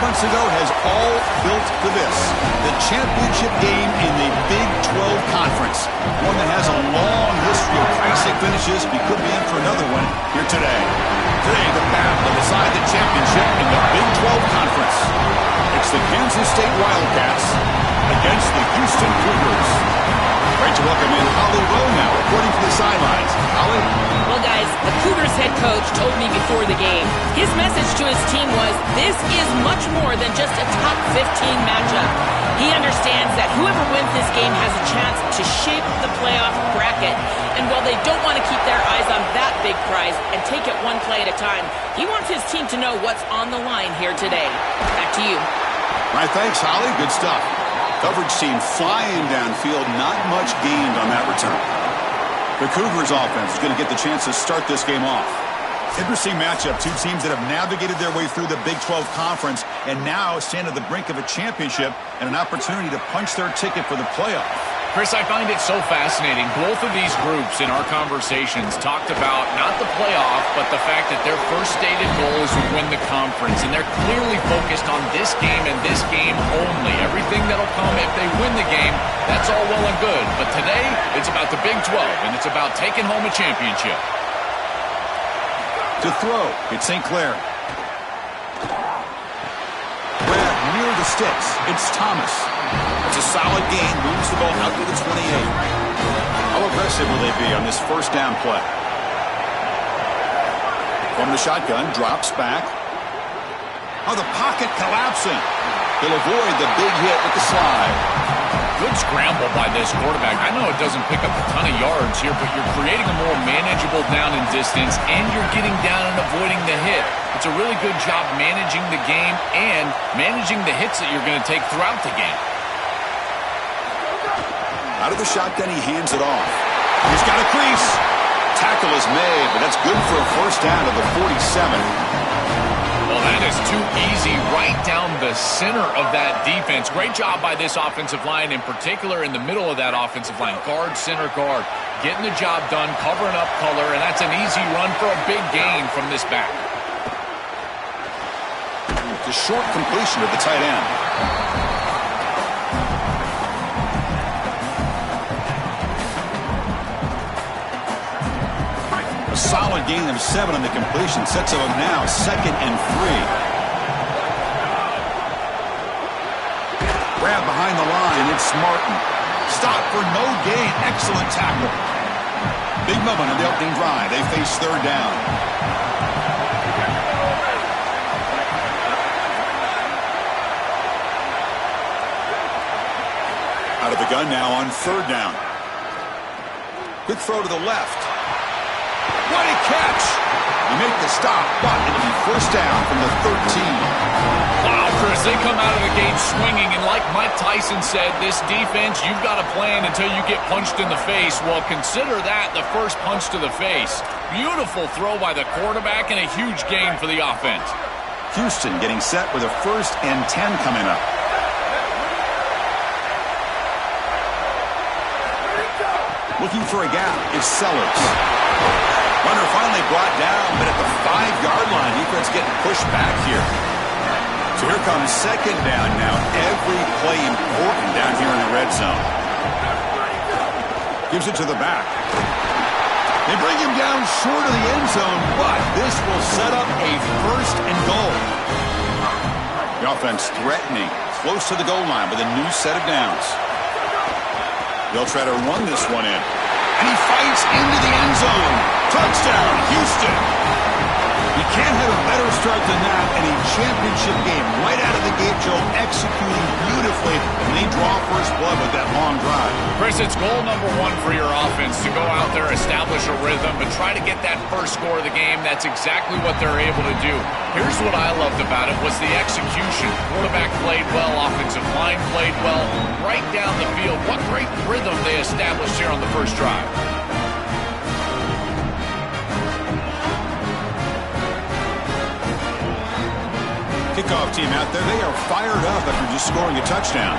months ago has all built to this. The championship game in the Big 12 Conference. One that has a long history of classic finishes. We could be in for another one here today. Today, the battle to decide the championship in the Big 12 Conference. It's the Kansas State Wildcats against the Houston Cougars. Great to welcome in Holly Rowe now, reporting from the sidelines. Holly? Well, guys, the Cougars head coach told me before the game, his message to his team was, this is much more than just a top 15 matchup. He understands that whoever wins this game has a chance to shape the playoff bracket. And while they don't want to keep their eyes on that big prize and take it one play at a time, he wants his team to know what's on the line here today. Back to you. All right, thanks, Holly. Good stuff. Coverage team flying downfield, not much gained on that return. The Cougars offense is going to get the chance to start this game off. Interesting matchup. Two teams that have navigated their way through the Big 12 Conference and now stand at the brink of a championship and an opportunity to punch their ticket for the playoff. Chris, I find it so fascinating. Both of these groups in our conversations talked about not the playoff, but the fact that their first stated goal is to win the conference. And they're clearly focused on this game and this game only. Everything that'll come if they win the game, that's all well and good. But today, it's about the Big 12, and it's about taking home a championship. To throw, it's St. Clair. Grab near the sticks. It's Thomas. It's a solid gain. Moves the ball out to the 28. How aggressive will they be on this first down play? From the shotgun, drops back. Oh, the pocket collapsing. He'll avoid the big hit with the slide. Good scramble by this quarterback. I know it doesn't pick up a ton of yards here, but you're creating a more manageable down and distance, and you're getting down and avoiding the hit. It's a really good job managing the game and managing the hits that you're going to take throughout the game. Out of the shotgun, he hands it off. He's got a crease. Tackle is made, but that's good for a first down to the 47. Well, that is too easy right down the center of that defense. Great job by this offensive line, in particular in the middle of that offensive line. Guard, center, guard. Getting the job done, covering up color, and that's an easy run for a big gain from this back. The short completion of the tight end. A solid gain of 7 on the completion. Sets them now 2nd and 3. Grab behind the line. It's Martin. Stop for no gain. Excellent tackle. Big moment on the opening drive. They face 3rd down. Out of the gun now on 3rd down. Quick throw to the left. What a catch! You make the stop, but it'll be first down from the 13. Wow, Chris, they come out of the gate swinging, and like Mike Tyson said, this defense, you've got to plan until you get punched in the face. Well, consider that the first punch to the face. Beautiful throw by the quarterback and a huge gain for the offense. Houston getting set with a 1st and 10 coming up. Looking for a gap, it's Sellers. Runner finally brought down, but at the 5-yard line, defense getting pushed back here. So here comes 2nd down now. Every play important down here in the red zone. Gives it to the back. They bring him down short of the end zone, but this will set up a 1st and goal. The offense threatening, close to the goal line with a new set of downs. They'll try to run this one in. And he fights into the end zone. Touchdown, Houston. You can't have a better start than that in a championship game. Right out of the gate, Joe, executing beautifully, and they draw first blood with that long drive. Chris, it's goal number 1 for your offense to go out there, establish a rhythm, and try to get that first score of the game. That's exactly what they're able to do. Here's what I loved about it was the execution. Quarterback played well, offensive line played well, right down the field. What great rhythm they established here on the first drive. Kickoff team out there, they are fired up after just scoring a touchdown.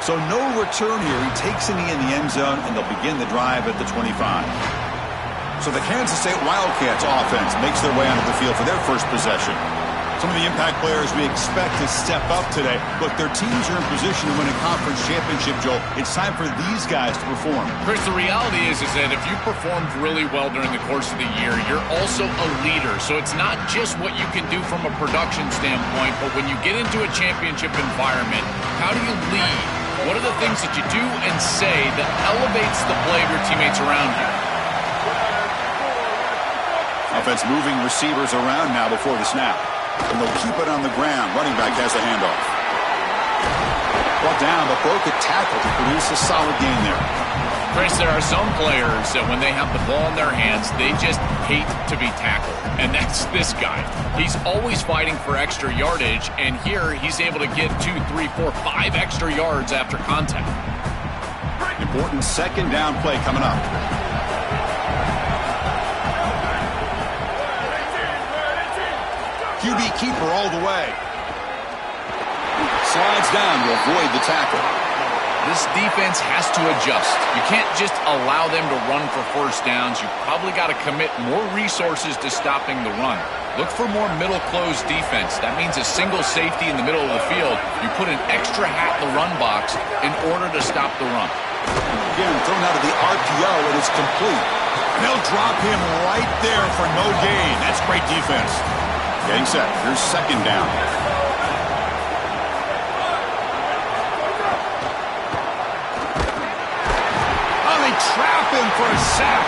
So no return here. He takes it in the end zone, and they'll begin the drive at the 25. So the Kansas State Wildcats offense makes their way onto the field for their first possession. Some of the impact players we expect to step up today. Look, their teams are in position to win a conference championship, Joel. It's time for these guys to perform. Chris, the reality is that if you performed really well during the course of the year, you're also a leader. So it's not just what you can do from a production standpoint, but when you get into a championship environment, how do you lead? What are the things that you do and say that elevates the play of your teammates around you? Offense moving receivers around now before the snap. And they'll keep it on the ground. Running back has the handoff. Brought down, but broke a tackle to produce a solid gain there. Chris, there are some players that when they have the ball in their hands, they just hate to be tackled. And that's this guy. He's always fighting for extra yardage, and here he's able to get 2, 3, 4, 5 extra yards after contact. Important second down play coming up. QB keeper all the way. Slides down to avoid the tackle. This defense has to adjust. You can't just allow them to run for first downs. You probably got to commit more resources to stopping the run. Look for more middle closed defense. That means a single safety in the middle of the field. You put an extra hat in the run box in order to stop the run. Again, thrown out of the RPO, and it's complete. They'll drop him right there for no gain. That's great defense. Getting set. Here's second down. Oh, they trap him for a sack.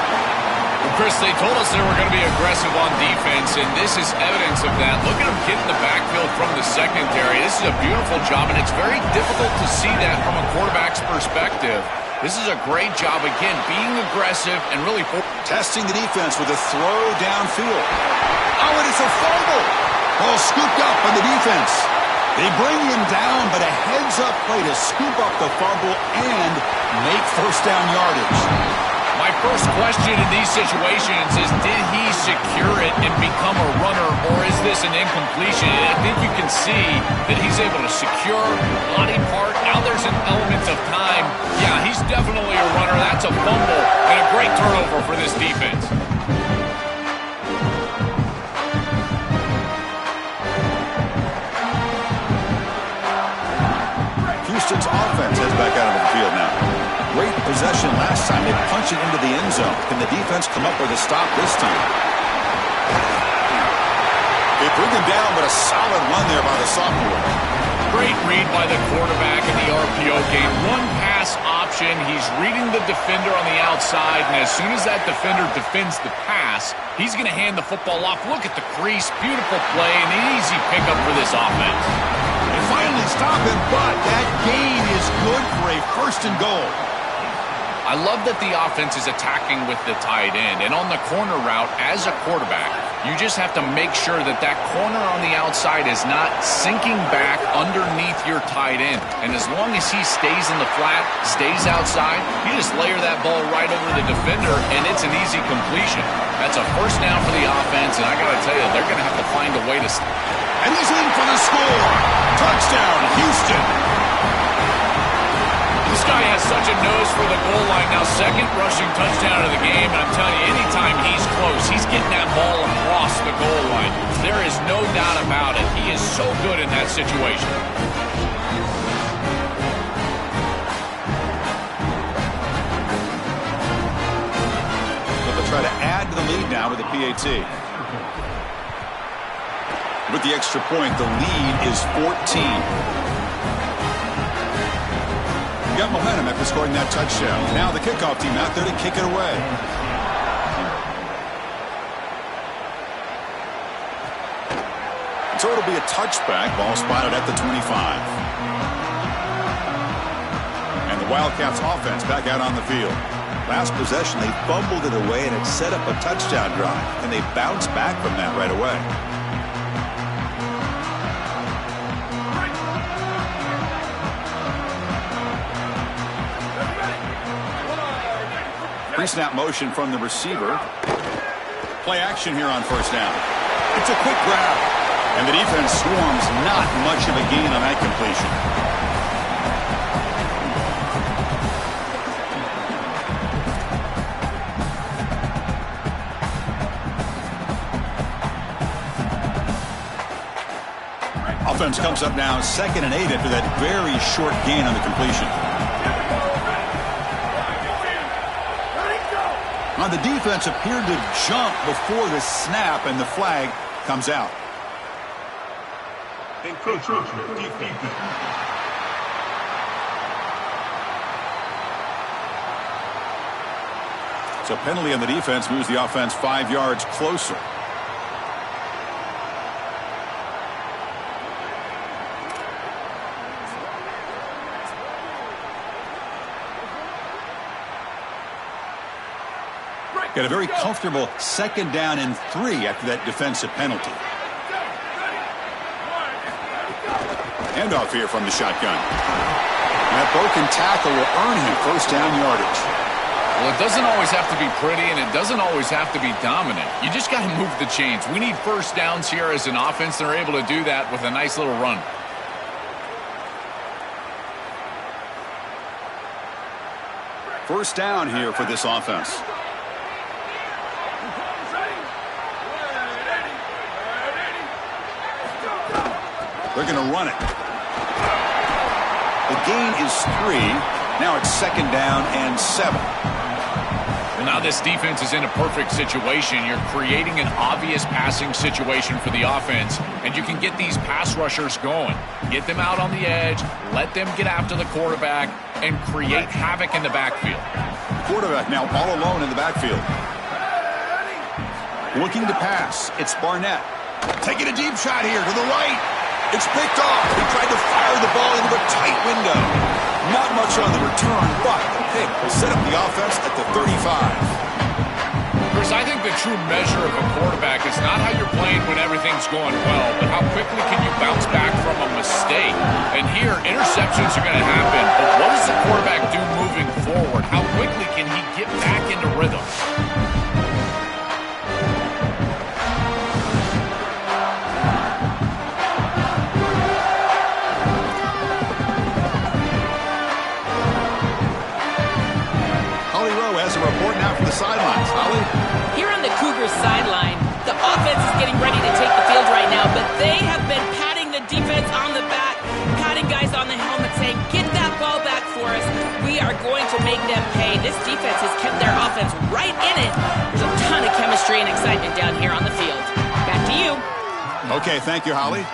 Well, Chris, they told us they were going to be aggressive on defense, and this is evidence of that. Look at him get in the backfield from the secondary. This is a beautiful job, and it's very difficult to see that from a quarterback's perspective. This is a great job, again, being aggressive and really testing the defense with a throw downfield. Oh, and it's a fumble. Ball scooped up on the defense. They bring him down, but a heads-up play to scoop up the fumble and make first down yardage. My first question in these situations is, did he secure it and become a runner, or is this an incompletion? And I think you can see that he's able to secure body part. Now there's an element of time. Yeah, he's definitely a runner. That's a fumble and a great turnover for this defense. Houston's offense heads back out of the field now. Great possession last time. They punch it into the end zone. Can the defense come up with a stop this time? They bring him down, but a solid run there by the sophomore. Great read by the quarterback in the RPO game. One pass option. He's reading the defender on the outside, and as soon as that defender defends the pass, he's going to hand the football off. Look at the crease. Beautiful play, and an easy pickup for this offense. They finally stop him, but that gain is good for a first and goal. I love that the offense is attacking with the tight end, and on the corner route, as a quarterback, you just have to make sure that that corner on the outside is not sinking back underneath your tight end. And as long as he stays in the flat, stays outside, you just layer that ball right over the defender, and it's an easy completion. That's a first down for the offense, and I got to tell you, they're going to have to find a way to... And he's in for the score. Touchdown, Houston. This guy has such a nose for the goal line. Now, second rushing touchdown of the game, and I'm telling you, anytime he's close, he's getting that ball across the goal line. There is no doubt about it. He is so good in that situation. So they'll try to add to the lead now with the PAT. With the extra point, the lead is 14. Got momentum after scoring that touchdown. Now the kickoff team out there to kick it away. So it'll be a touchback. Ball spotted at the 25. And the Wildcats offense back out on the field. Last possession, they fumbled it away, and it set up a touchdown drive. And they bounced back from that right away. Pre-snap motion from the receiver. Play action here on first down. It's a quick grab. And the defense swarms. Not much of a gain on that completion. Offense comes up now 2nd and 8 after that very short gain on the completion. Now the defense appeared to jump before the snap, and the flag comes out. So penalty on the defense moves the offense 5 yards closer. Got a very comfortable 2nd down and 3 after that defensive penalty. Handoff here from the shotgun. And that broken tackle will earn him 1st down yardage. Well, it doesn't always have to be pretty, and it doesn't always have to be dominant. You just got to move the chains. We need 1st downs here as an offense. They're able to do that with a nice little run. First down here for this offense. They're going to run it. The gain is 3. Now it's 2nd down and 7. Well, now this defense is in a perfect situation. You're creating an obvious passing situation for the offense, and you can get these pass rushers going. Get them out on the edge, let them get after the quarterback, and create havoc in the backfield. Quarterback now all alone in the backfield. Looking to pass. It's Barnett. Taking a deep shot here to the right. It's picked off. He tried to fire the ball into a tight window. Not much on the return, but the pick will set up the offense at the 35. Chris, I think the true measure of a quarterback is not how you're playing when everything's going well, but how quickly can you bounce back from a mistake. And here, interceptions are going to happen, but what does the quarterback do moving forward? How quickly can he get back into rhythm? Has a report now from the sidelines. Holly? Here on the Cougars sideline, the offense is getting ready to take the field right now, but they have been patting the defense on the back, patting guys on the helmet, saying, get that ball back for us. We are going to make them pay. This defense has kept their offense right in it. There's a ton of chemistry and excitement down here on the field. Back to you. Okay, thank you, Holly.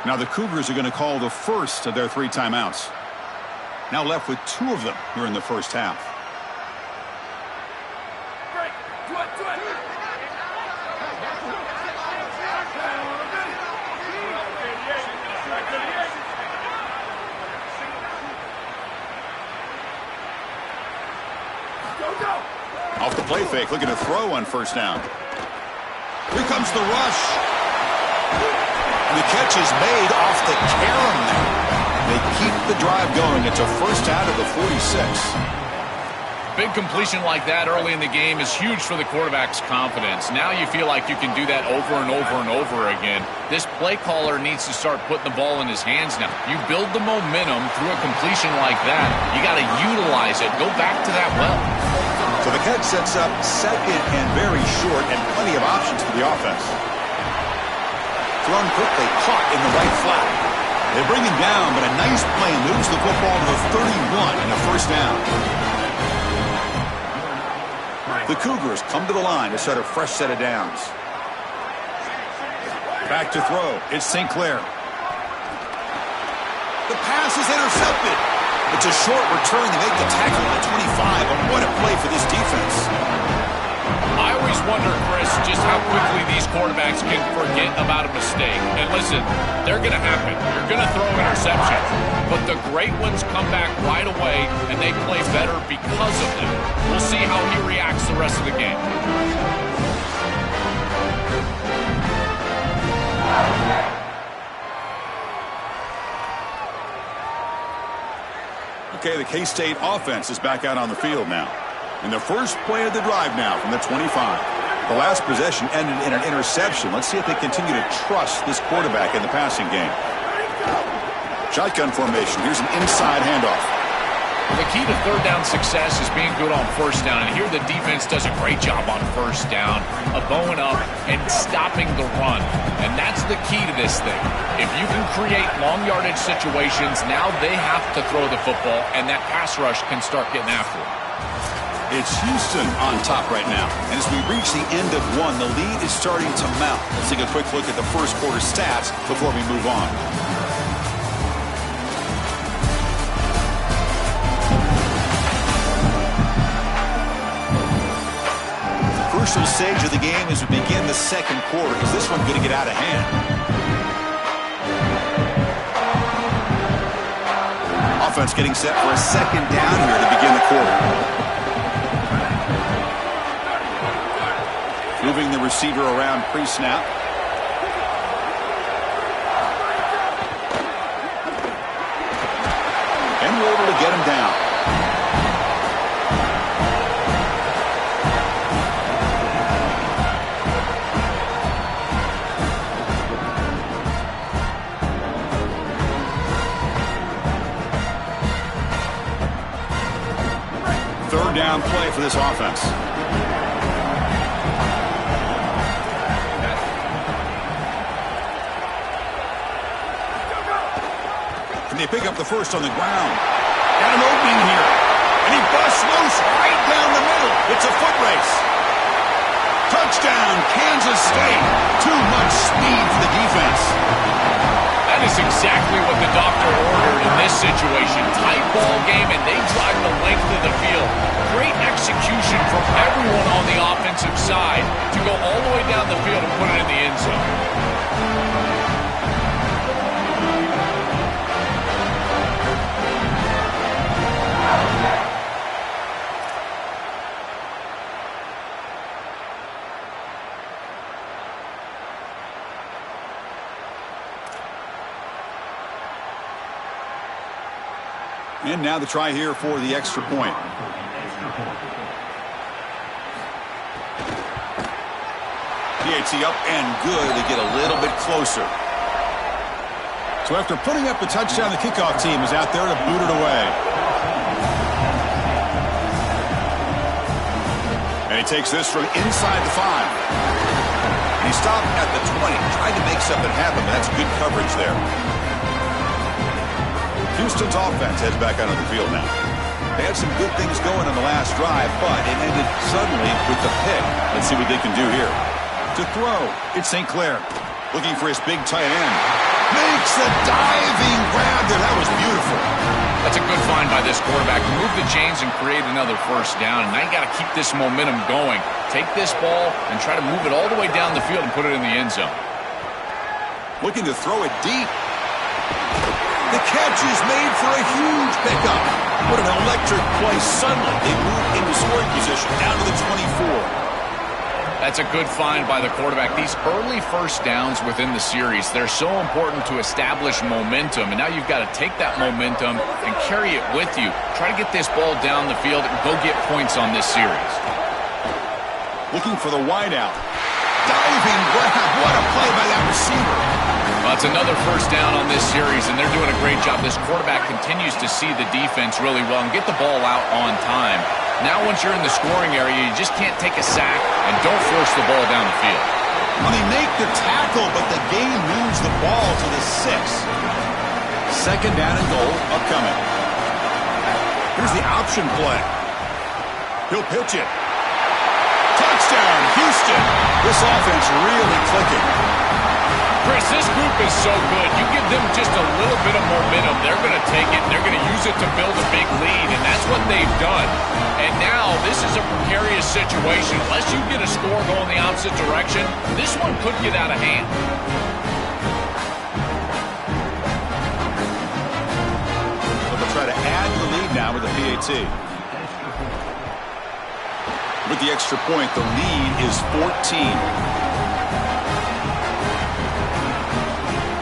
Now the Cougars are going to call the first of their 3 timeouts. Now left with 2 of them here in the first half. Off the play fake, looking to throw on 1st down. Here comes the rush. And the catch is made off the carom there. They keep the drive going. It's a 1st out of the 46. Big completion like that early in the game is huge for the quarterback's confidence. Now you feel like you can do that over and over and over again. This play caller needs to start putting the ball in his hands now. You build the momentum through a completion like that. You got to utilize it. Go back to that well. So the catch sets up 2nd and very short, and plenty of options for the offense. Thrown quickly, caught in the right flat. They bring him down, but a nice play moves the football to the 31 and a 1st down. The Cougars come to the line to start a fresh set of downs. Back to throw. It's St. Clair. The pass is intercepted. It's a short return. They make the tackle at the 25, but what a play for this defense. I always wonder, Chris, just how quickly these quarterbacks can forget about a mistake. And listen, they're going to happen. You're going to throw interceptions. But the great ones come back right away, and they play better because of them. We'll see how he reacts the rest of the game. Okay, the K-State offense is back out on the field now. And the first play of the drive now from the 25. The last possession ended in an interception. Let's see if they continue to trust this quarterback in the passing game. Shotgun formation. Here's an inside handoff. The key to third down success is being good on first down. And here the defense does a great job on first down of bowing up and stopping the run. And that's the key to this thing. If you can create long yardage situations, now they have to throw the football, and that pass rush can start getting after it. It's Houston on top right now. And as we reach the end of one, the lead is starting to mount. Let's take a quick look at the first quarter stats before we move on. Crucial stage of the game as we begin the second quarter. Is this one going to get out of hand? Offense getting set for a second down here to begin the quarter. Moving the receiver around pre-snap. And we're able to get him down. Third down play for this offense. Can they pick up the first on the ground? Got an opening here. And he busts loose right down the middle. It's a foot race. Touchdown, Kansas State. Too much speed for the defense. That is exactly what the doctor ordered in this situation. Tight ball game, and they drive the length of the field. Great execution from everyone on the offensive side to go all the way down the field and put it in the end zone. And now the try here for the extra point. PAT up and good. They get a little bit closer. So after putting up the touchdown, the kickoff team is out there to boot it away. And he takes this from inside the 5. And he stopped at the 20. Tried to make something happen, but that's good coverage there. Houston's offense heads back onto the field now. They had some good things going on the last drive, but it ended suddenly with the pick. Let's see what they can do here. To throw, it's St. Clair. Looking for his big tight end. Makes the diving grab there. That was beautiful. That's a good find by this quarterback. Move the chains and create another first down. And now you got to keep this momentum going. Take this ball and try to move it all the way down the field and put it in the end zone. Looking to throw it deep. The catch is made for a huge pickup. What an electric play. Suddenly, they move into scoring position down to the 24. That's a good find by the quarterback. These early first downs within the series, they're so important to establish momentum. And now you've got to take that momentum and carry it with you. Try to get this ball down the field and go get points on this series. Looking for the wideout. Diving grab. What a play by that receiver. Well, it's another first down on this series, and they're doing a great job. This quarterback continues to see the defense really well and get the ball out on time. Now once you're in the scoring area, you just can't take a sack and don't force the ball down the field. Well, they make the tackle, but the game moves the ball to the 6. Second down and goal upcoming. Here's the option play. He'll pitch it. Touchdown, Houston. This offense really clicking. Chris, this group is so good. You give them just a little bit of momentum, they're going to take it, and they're going to use it to build a big lead, and that's what they've done. And now this is a precarious situation. Unless you get a score going the opposite direction, this one could get out of hand. But they'll try to add to the lead now with the PAT. With the extra point, the lead is 14.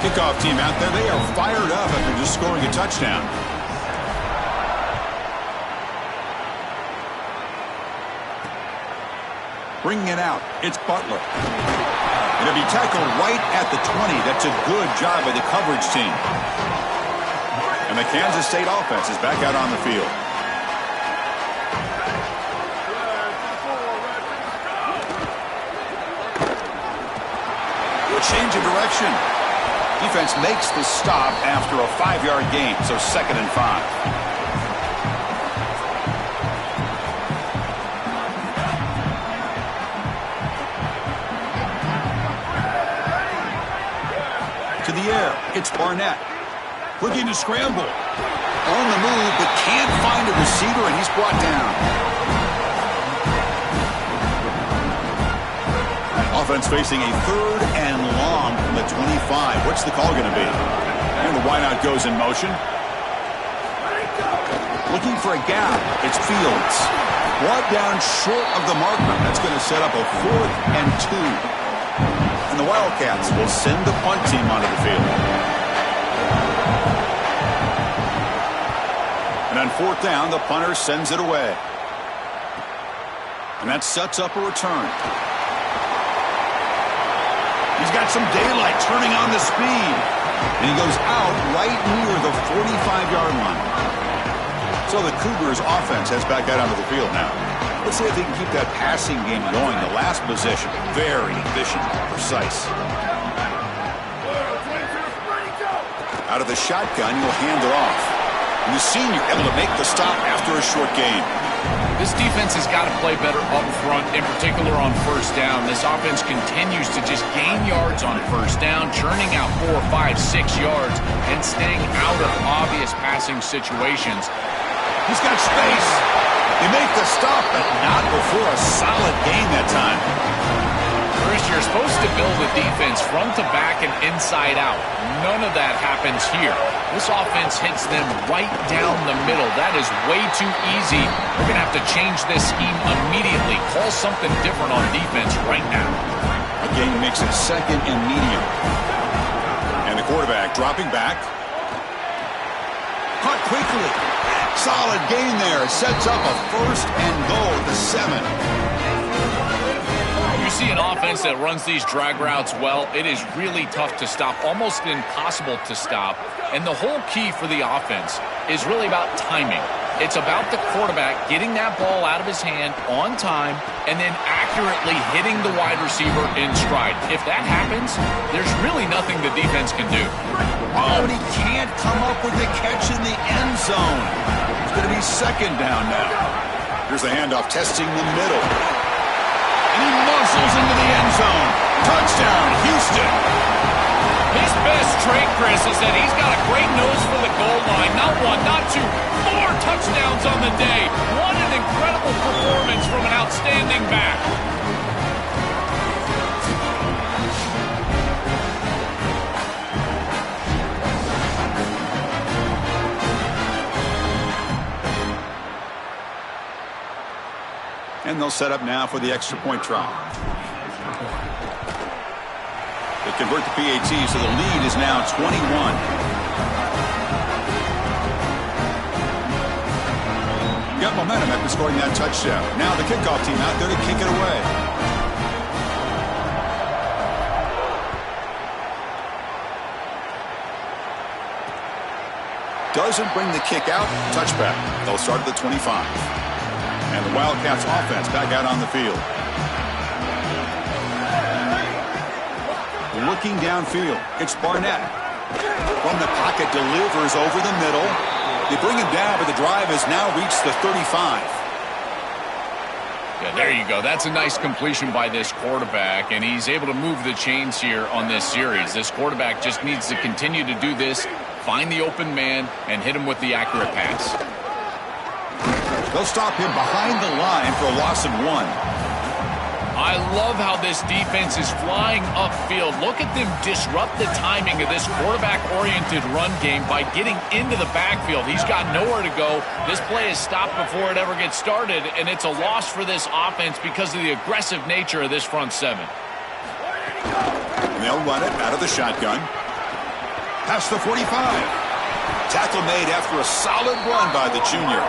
Kickoff team out there, they are fired up after just scoring a touchdown. Bringing it out, it's Butler. And it'll be tackled right at the 20. That's a good job by the coverage team. And the Kansas State offense is back out on the field. change of direction. Defense makes the stop after a 5-yard gain, so 2nd and 5. To the air, it's Barnett. Looking to scramble. On the move, but can't find a receiver, and he's brought down. Offense facing a 3rd and long from the 25. What's the call going to be? And the wideout goes in motion. Looking for a gap. It's Fields. Brought down short of the marker. That's going to set up a 4th and 2. And the Wildcats will send the punt team onto the field. And on 4th down, the punter sends it away. And that sets up a return. He's got some daylight turning on the speed. And he goes out right near the 45-yard line. So the Cougars offense heads back out onto the field now. Let's see if they can keep that passing game going. The last possession, very efficient, precise. Out of the shotgun, he'll hand it off. And the senior able to make the stop after a short gain. This defense has got to play better up front, in particular on 1st down. This offense continues to just gain yards on 1st down, churning out 4, 5, 6 yards, and staying out of obvious passing situations. He's got space. They make the stop, but not before a solid gain that time. Chris, you're supposed to build a defense front to back and inside out. None of that happens here. This offense hits them right down the middle. That is way too easy. We're going to have to change this scheme immediately. Call something different on defense right now. Again, makes it 2nd and medium. And the quarterback dropping back. Caught quickly. Solid gain there. Sets up a 1st and goal at the 7. See an offense that runs these drag routes well, it is really tough to stop, almost impossible to stop. And the whole key for the offense is really about timing. It's about the quarterback getting that ball out of his hand on time and then accurately hitting the wide receiver in stride. If that happens, there's really nothing the defense can do. Oh, and he can't come up with the catch in the end zone. It's going to be 2nd down now. Here's the handoff, testing the middle. And he muscles into the end zone. Touchdown, Houston. His best trait, Chris, is that he's got a great nose for the goal line. Not 1, not 2, 4 touchdowns on the day. What an incredible performance from an outstanding back. And they'll set up now for the extra point try. They convert the PAT, so the lead is now 21. Got momentum after scoring that touchdown. Now the kickoff team out there to kick it away. Doesn't bring the kick out. Touchback. They'll start at the 25. And the Wildcats offense back out on the field. Looking downfield, it's Barnett. From the pocket, delivers over the middle. They bring him down, but the drive has now reached the 35. Yeah, there you go. That's a nice completion by this quarterback, and he's able to move the chains here on this series. This quarterback just needs to continue to do this, find the open man, and hit him with the accurate pass. They'll stop him behind the line for a loss of 1. I love how this defense is flying upfield. Look at them disrupt the timing of this quarterback-oriented run game by getting into the backfield. He's got nowhere to go. This play is stopped before it ever gets started, and it's a loss for this offense because of the aggressive nature of this front 7. And they'll run it out of the shotgun. Past the 45. Tackle made after a solid run by the junior.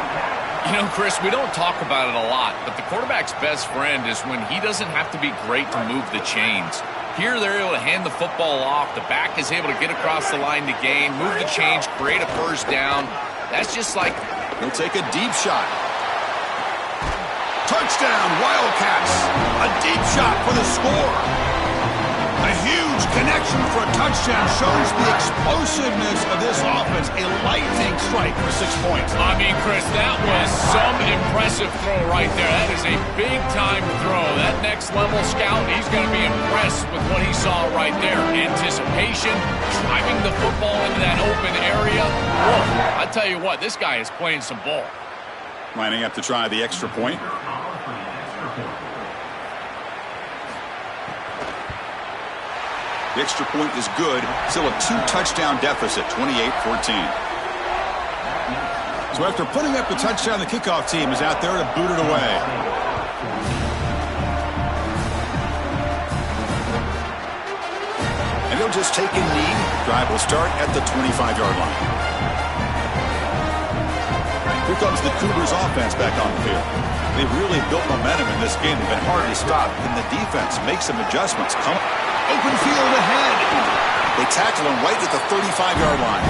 You know, Chris, we don't talk about it a lot, but the quarterback's best friend is when he doesn't have to be great to move the chains. Here, they're able to hand the football off. The back is able to get across the line to gain, move the chains, create a 1st down. That's just like... He'll take a deep shot. Touchdown, Wildcats. A deep shot for the score. A huge huge connection for a touchdown. Shows the explosiveness of this offense. A lightning strike for 6 points. I mean, Chris, that was some impressive throw right there. That is a big-time throw. That next-level scout, he's going to be impressed with what he saw right there. Anticipation, driving the football into that open area. Whoa, I tell you what, this guy is playing some ball. Lining up to try the extra point. The extra point is good. Still a 2-touchdown deficit, 28-14. So after putting up the touchdown, the kickoff team is out there to boot it away. And he'll just take a knee. Drive will start at the 25-yard line. Here comes the Cougars offense back on the field. They've really built momentum in this game. They've been hard to stop. Can the defense make some adjustments? Open field ahead. They tackle him right at the 35-yard line.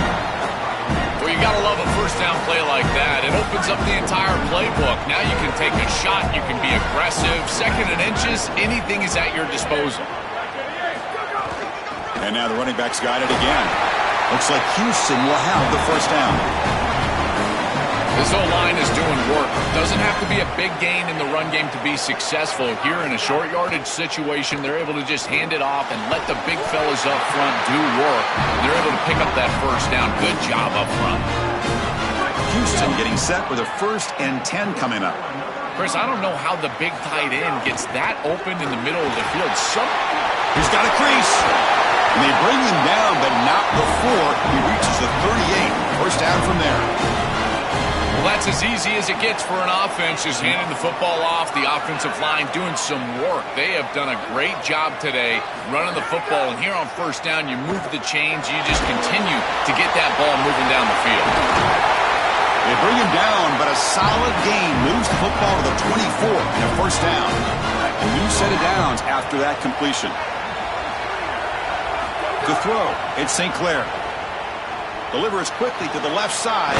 Well, you got to love a first-down play like that. It opens up the entire playbook. Now you can take a shot. You can be aggressive. Second and inches, anything is at your disposal. And now the running back's got it again. Looks like Houston will have the first down. This whole line is doing work. Doesn't have to be a big gain in the run game to be successful. Here in a short yardage situation, they're able to just hand it off and let the big fellas up front do work. They're able to pick up that first down. Good job up front. Houston getting set with a 1st and 10 coming up. Chris, I don't know how the big tight end gets that open in the middle of the field. He's got a crease. And they bring him down, but not before he reaches the 38. First down from there. Well, that's as easy as it gets for an offense, just handing the football off. The offensive line doing some work. They have done a great job today running the football. And here on first down, you move the chains. You just continue to get that ball moving down the field. They bring him down, but a solid gain moves the football to the 24 and a first down. A new set of downs after that completion. To throw, it's St. Clair. Delivers quickly to the left side.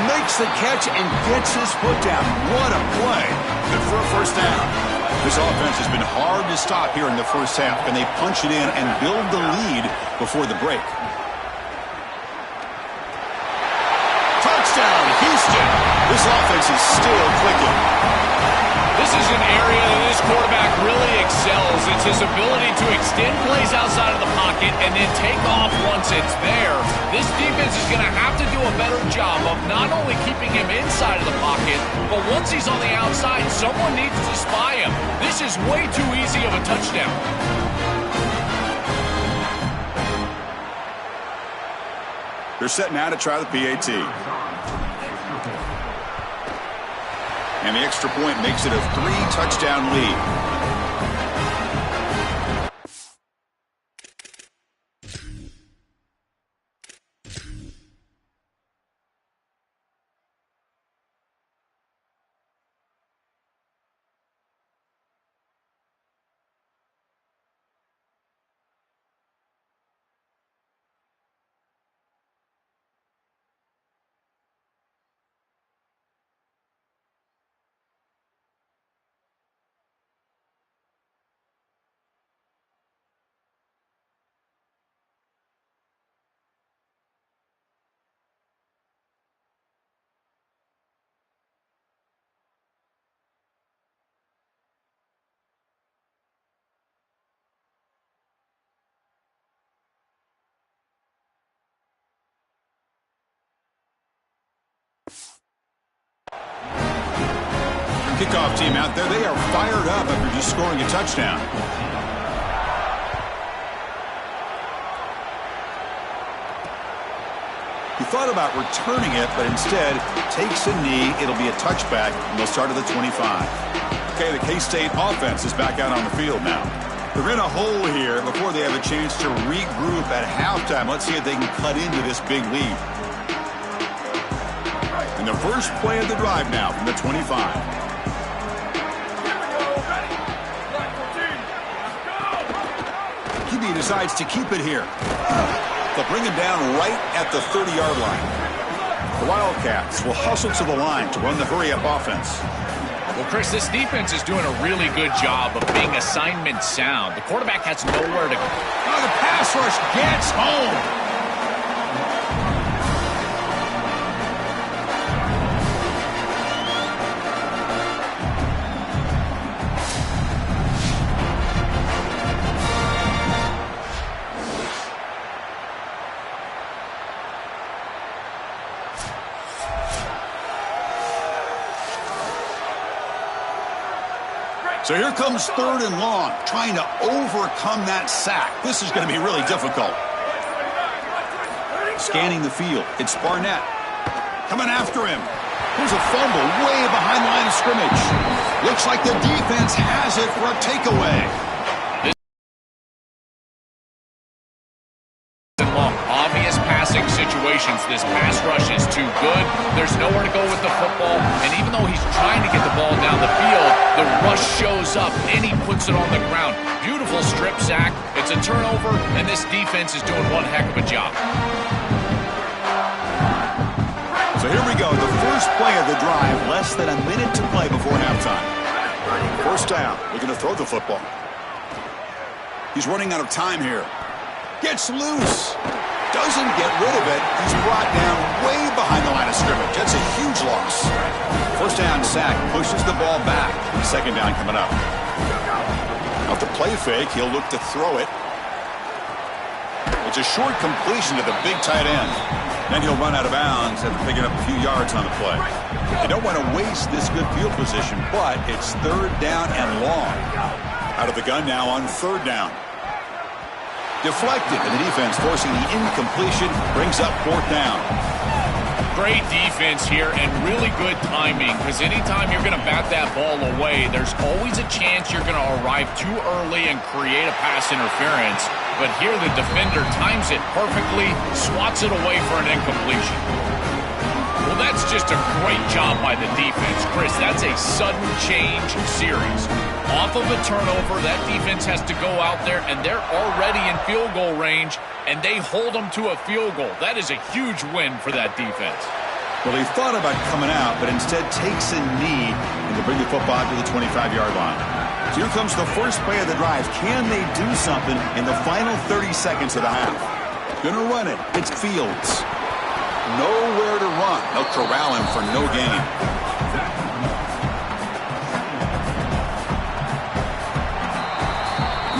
Makes the catch and gets his foot down. What a play. Good for a first down. This offense has been hard to stop here in the first half, and they punch it in and build the lead before the break. Touchdown, Houston. This offense is still clicking. This is an area that this quarterback really excels. It's his ability to extend plays outside of the pocket and then take off once it's there. This defense is going to have to do a better job of not only keeping him inside of the pocket, but once he's on the outside, someone needs to spy him. This is way too easy of a touchdown. They're set now to try the PAT. And the extra point makes it a 3-touchdown lead. Kickoff team out there, they are fired up after just scoring a touchdown. He thought about returning it, but instead takes a knee. It'll be a touchback, and they'll start at the 25. Okay, the K-State offense is back out on the field now. They're in a hole here before they have a chance to regroup at halftime. Let's see if they can cut into this big lead. And the first play of the drive now from the 25. QB decides to keep it here. They'll bring him down right at the 30-yard line. The Wildcats will hustle to the line to run the hurry-up offense. Well, Chris, this defense is doing a really good job of being assignment sound. The quarterback has nowhere to go. Oh, the pass rush gets home. So here comes 3rd and long, trying to overcome that sack. This is going to be really difficult. Scanning the field, it's Barnett. Coming after him. Here's a fumble way behind the line of scrimmage. Looks like the defense has it for a takeaway. Obvious passing situations. This pass rush is too good. There's nowhere to go with the football. And even though he's trying to get the ball down the field, the rush shows up and he puts it on the ground. Beautiful strip sack. It's a turnover, and this defense is doing one heck of a job. So here we go. The first play of the drive. Less than a minute to play before halftime. 1st down. Looking to throw the football. He's running out of time here. Gets loose. Doesn't get rid of it. He's brought down way behind the line of scrimmage. That's a huge loss. 1st down sack pushes the ball back. 2nd down coming up. Off the play fake, he'll look to throw it. It's a short completion to the big tight end. Then he'll run out of bounds after picking up a few yards on the play. They don't want to waste this good field position, but it's 3rd down and long. Out of the gun now on 3rd down. Deflected, and the defense forcing the incompletion brings up 4th down. Great defense here and really good timing, because anytime you're going to bat that ball away, there's always a chance you're going to arrive too early and create a pass interference. But here the defender times it perfectly, swats it away for an incompletion. Well, that's just a great job by the defense. Chris, that's a sudden change series. Off of a turnover, that defense has to go out there, and they're already in field goal range, and they hold them to a field goal. That is a huge win for that defense. Well, he thought about coming out, but instead takes a knee and to bring the football to the 25-yard line. So here comes the first play of the drive. Can they do something in the final 30 seconds of the half? Gonna run it. It's Fields. Nowhere to run. They'll corral him for no gain.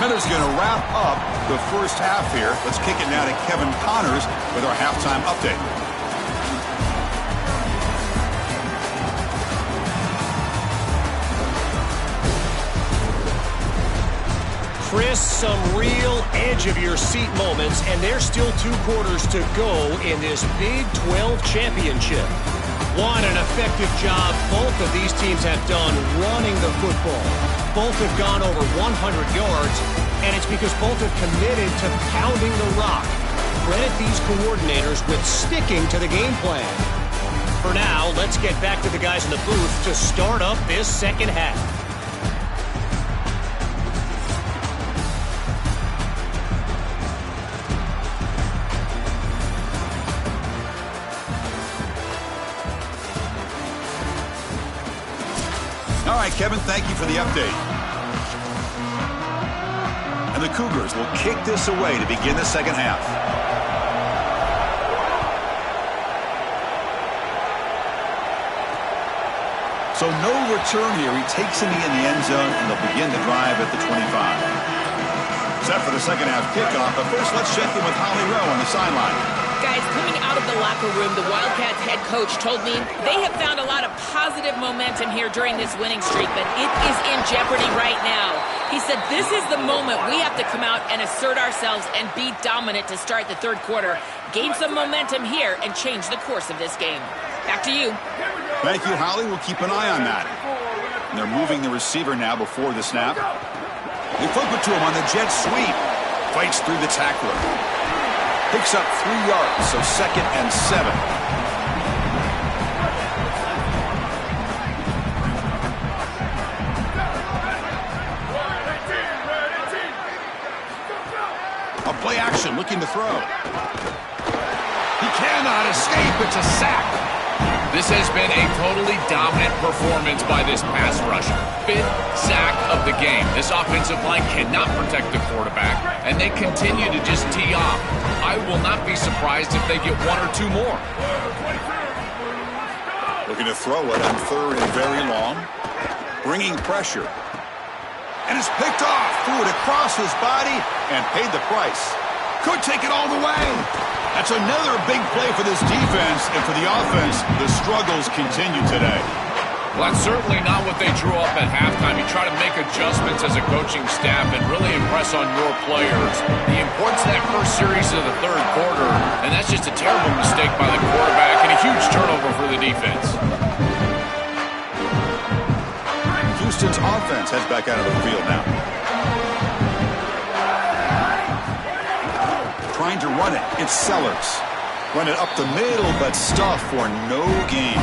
Miller's going to wrap up the first half here. Let's kick it now to Kevin Connors with our halftime update. Chris, some real edge-of-your-seat moments, and there's still 2 quarters to go in this Big 12 championship. What an effective job both of these teams have done running the football. Both have gone over 100 yards, and it's because both have committed to pounding the rock. Credit these coordinators with sticking to the game plan. For now, let's get back to the guys in the booth to start up this second half. All right, Kevin, thank you for the update. And the Cougars will kick this away to begin the second half. So no return here. He takes a knee in the end zone, and they'll begin the drive at the 25. Set for the second half kickoff, but first let's check in with Holly Rowe on the sideline. Guys, coming out of the locker room, the Wildcats head coach told me they have found a lot of positive momentum here during this winning streak, but it is in jeopardy right now. He said this is the moment we have to come out and assert ourselves and be dominant to start the third quarter, gain some momentum here, and change the course of this game. Back to you. Thank you, Holly. We'll keep an eye on that. And they're moving the receiver now before the snap. They flip it to him on the jet sweep. Fights through the tackler. Picks up 3 yards, so 2nd and 7. A play action, looking to throw. He cannot escape. It's a sack. This has been a totally dominant performance by this pass rush. 5th sack of the game. This offensive line cannot protect the quarterback, and they continue to just tee off. I will not be surprised if they get 1 or 2 more. Looking to throw it on 3rd and very long. Bringing pressure. And it's picked off. Threw it across his body and paid the price. Could take it all the way. That's another big play for this defense, and for the offense, the struggles continue today. Well, that's certainly not what they drew up at halftime. You try to make adjustments as a coaching staff and really impress on your players. The importance of that first series of the 3rd quarter, and that's just a terrible mistake by the quarterback and a huge turnover for the defense. Houston's offense heads back out of the field now. Trying to run it. It's Sellers. Run it up the middle, but stuffed for no gain.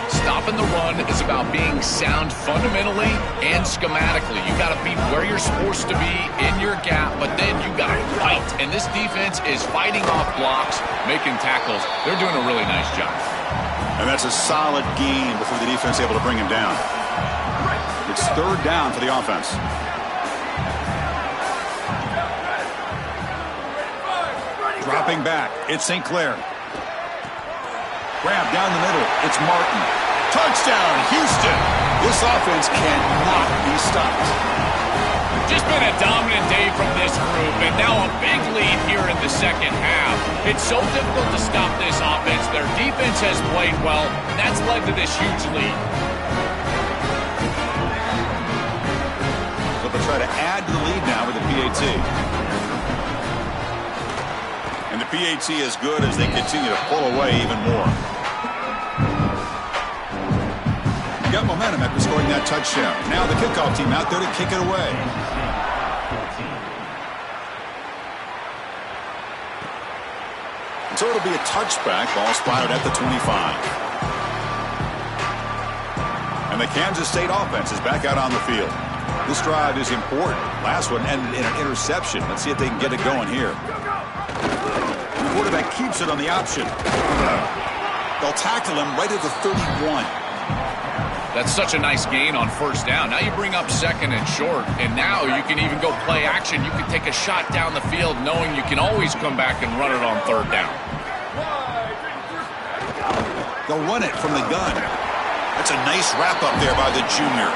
Stopping the run is about being sound fundamentally and schematically. You got to be where you're supposed to be in your gap, but then you got to fight. And this defense is fighting off blocks, making tackles. They're doing a really nice job. And that's a solid gain before the defense able to bring him down. It's 3rd down for the offense. Dropping back, it's St. Clair. Grab down the middle, it's Martin. Touchdown, Houston! This offense cannot be stopped. Just been a dominant day from this group, and now a big lead here in the second half. It's so difficult to stop this offense. Their defense has played well, and that's led to this huge lead. So they'll try to add to the lead now with the PAT. And the PAT is good as they continue to pull away even more. You got momentum after scoring that touchdown. Now the kickoff team out there to kick it away. So it'll be a touchback. Ball spotted at the 25. And the Kansas State offense is back out on the field. This drive is important. Last one ended in an interception. Let's see if they can get it going here. The quarterback keeps it on the option. They'll tackle him right at the 31. That's such a nice gain on 1st down. Now you bring up 2nd and short, and now you can even go play action. You can take a shot down the field knowing you can always come back and run it on 3rd down. They'll run it from the gun. That's a nice wrap up there by the junior.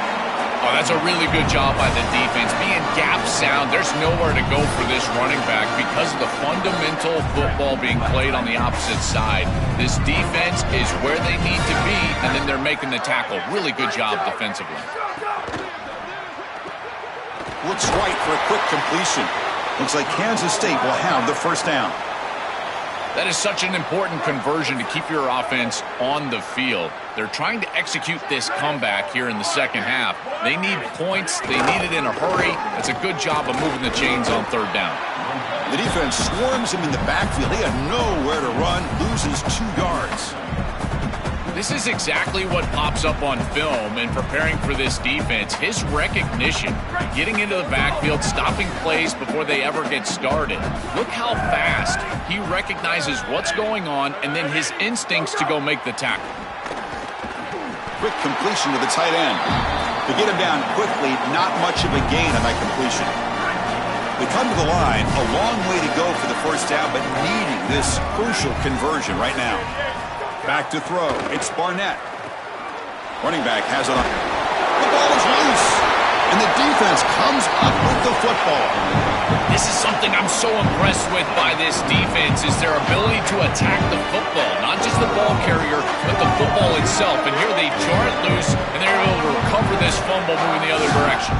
Oh, that's a really good job by the defense. Being gap sound, there's nowhere to go for this running back because of the fundamental football being played on the opposite side. This defense is where they need to be, and then they're making the tackle. Really good job defensively. Looks right for a quick completion. Looks like Kansas State will have the 1st down. That is such an important conversion to keep your offense on the field. They're trying to execute this comeback here in the second half. They need points. They need it in a hurry. It's a good job of moving the chains on 3rd down. The defense swarms him in the backfield. He had nowhere to run, loses 2 yards. This is exactly what pops up on film in preparing for this defense. His recognition, getting into the backfield, stopping plays before they ever get started. Look how fast he recognizes what's going on and then his instincts to go make the tackle. Quick completion to the tight end. To get him down quickly, not much of a gain on that completion. They come to the line, a long way to go for the 1st down, but needing this crucial conversion right now. Back to throw. It's Barnett. Running back has it on. The ball is loose. And the defense comes up with the football. This is something I'm so impressed with by this defense is their ability to attack the football. Not just the ball carrier, but the football itself. And here they jar it loose, and they're able to recover this fumble moving the other direction.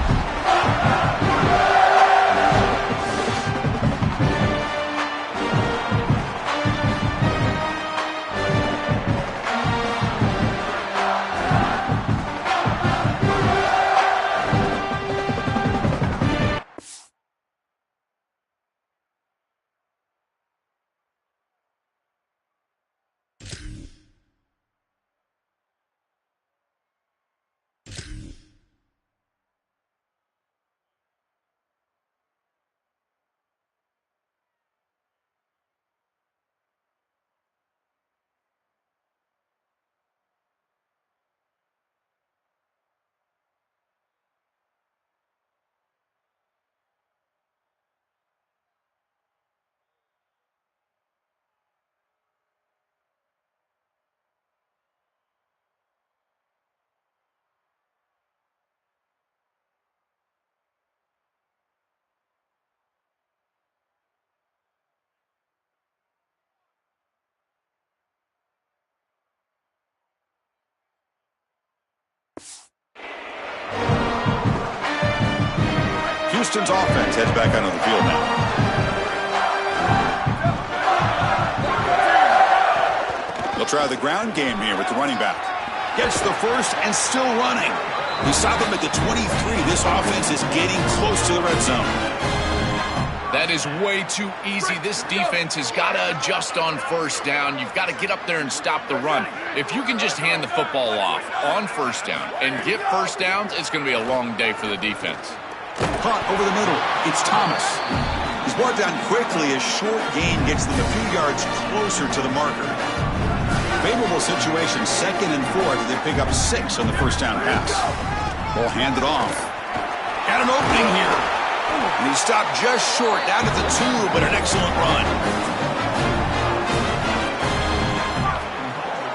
Houston's offense heads back onto the field now. They'll try the ground game here with the running back. Gets the first and still running. He stopped him at the 23. This offense is getting close to the red zone. That is way too easy. This defense has got to adjust on first down. You've got to get up there and stop the run. If you can just hand the football off on first down and get first downs, it's going to be a long day for the defense. Caught over the middle. It's Thomas. He's brought down quickly. A short gain gets them a few yards closer to the marker. Favorable situation, 2nd and 4. They pick up 6 on the first down pass. Ball handed off. Got an opening here. And he stopped just short, down at the 2, but an excellent run.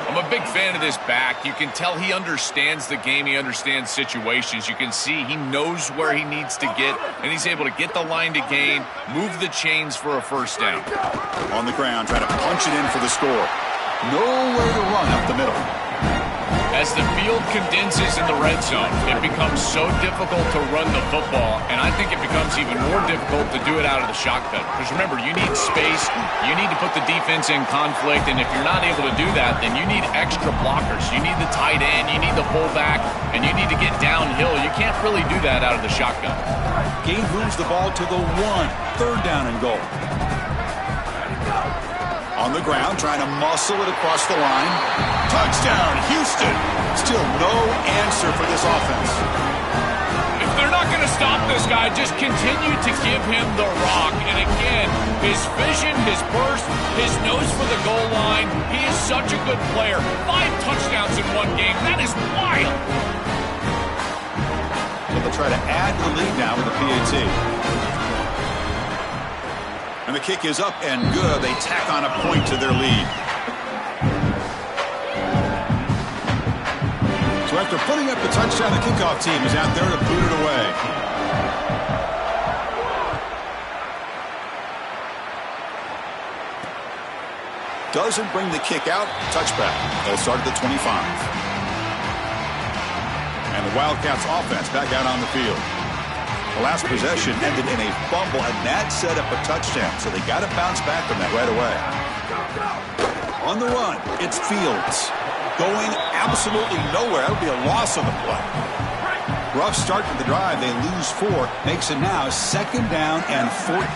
I'm a big fan of this back. You can tell he understands the game. He understands situations. You can see he knows where he needs to get, and he's able to get the line to gain, move the chains for a first down. On the ground, trying to punch it in for the score. Nowhere to run up the middle. As the field condenses in the red zone, it becomes so difficult to run the football, and I think it becomes even more difficult to do it out of the shotgun. Because remember, you need space, you need to put the defense in conflict, and if you're not able to do that, then you need extra blockers. You need the tight end, you need the fullback, and you need to get downhill. You can't really do that out of the shotgun. Gabe moves the ball to the 1, 3rd down and goal. On the ground, trying to muscle it across the line. Touchdown, Houston. Still no answer for this offense. If they're not going to stop this guy, just continue to give him the rock. And again, his vision, his burst, his nose for the goal line. He is such a good player. 5 touchdowns in one game. That is wild. So they'll try to add to the lead now with the PAT. And the kick is up and good. They tack on a point to their lead. So after putting up the touchdown, the kickoff team is out there to boot it away. Doesn't bring the kick out. Touchback. They'll start at the 25. And the Wildcats offense back out on the field. The last possession ended in a fumble, and that set up a touchdown, so they got to bounce back from that right away. On the run, it's Fields. Going absolutely nowhere. That would be a loss on the play. Rough start to the drive. They lose 4. Makes it now 2nd down and 14.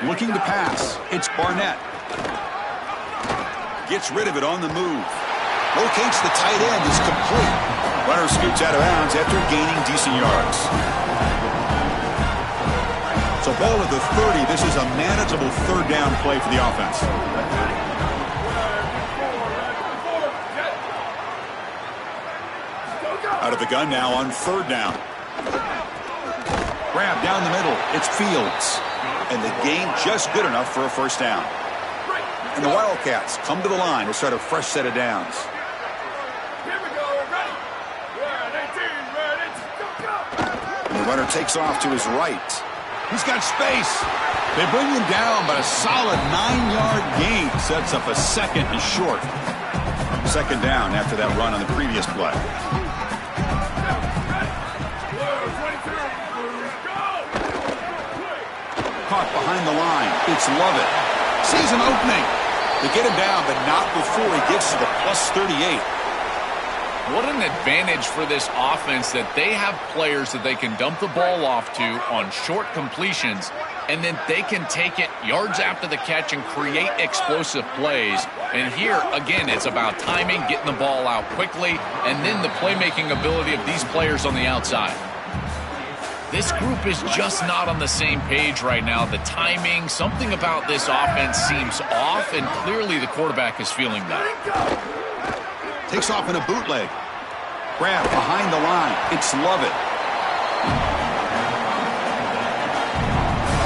Looking to pass. It's Barnett. Gets rid of it on the move. Locates the tight end. Is complete. Runner scoots out of bounds after gaining decent yards. So ball at the 30. This is a manageable 3rd down play for the offense. Out of the gun now on 3rd down. Grab down the middle. It's Fields. And the gain just good enough for a first down. And the Wildcats come to the line to start a fresh set of downs. The runner takes off to his right. He's got space. They bring him down, but a solid 9-yard gain sets up a 2nd and short. 2nd down after that run on the previous play. Caught behind the line. It's Lovett. Sees an opening. They get him down, but not before he gets to the +38. What an advantage for this offense that they have players that they can dump the ball off to on short completions, and then they can take it yards after the catch and create explosive plays. And here, again, it's about timing, getting the ball out quickly, and then the playmaking ability of these players on the outside. This group is just not on the same page right now. The timing, something about this offense seems off, and clearly the quarterback is feeling that. Takes off in a bootleg. Grab behind the line. It's Lovett.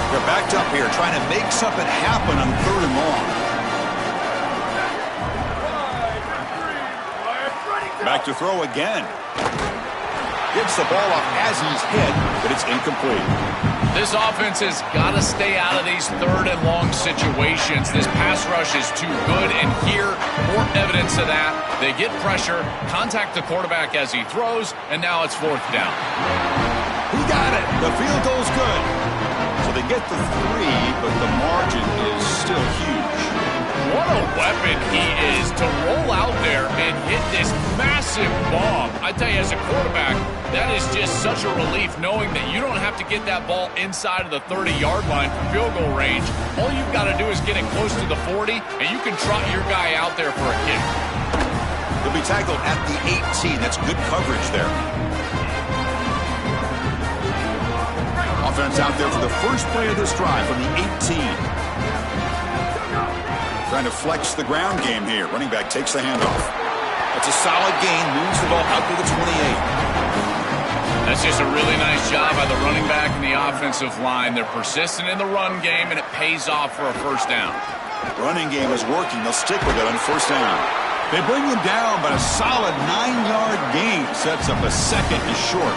They're backed up here trying to make something happen on 3rd and long. Back to throw again. Gets the ball off as he's hit, but it's incomplete. This offense has got to stay out of these third and long situations. This pass rush is too good, and here, more evidence of that. They get pressure, contact the quarterback as he throws, and now it's fourth down. He got it. The field goal's good. So they get the 3, but the margin is still huge. What a weapon he is to roll out there and hit this massive bomb. I tell you, as a quarterback, that is just such a relief knowing that you don't have to get that ball inside of the 30-yard line for field goal range. All you've got to do is get it close to the 40, and you can trot your guy out there for a kick. He'll be tackled at the 18. That's good coverage there. Offense out there for the first play of this drive from the 18. Trying to flex the ground game here. Running back takes the handoff. That's a solid gain. Moves the ball out to the 28. That's just a really nice job by the running back and the offensive line. They're persistent in the run game, and it pays off for a first down. Running game is working. They'll stick with it on first down. They bring him down, but a solid 9-yard gain sets up a second and short.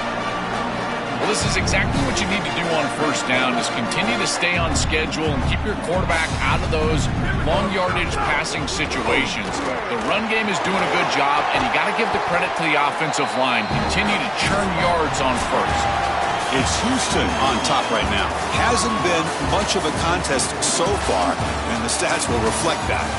Well, this is exactly what you need to do on first down, is continue to stay on schedule and keep your quarterback out of those long yardage passing situations. The run game is doing a good job, and you got to give the credit to the offensive line. Continue to churn yards on first. It's Houston on top right now. Hasn't been much of a contest so far, and the stats will reflect that.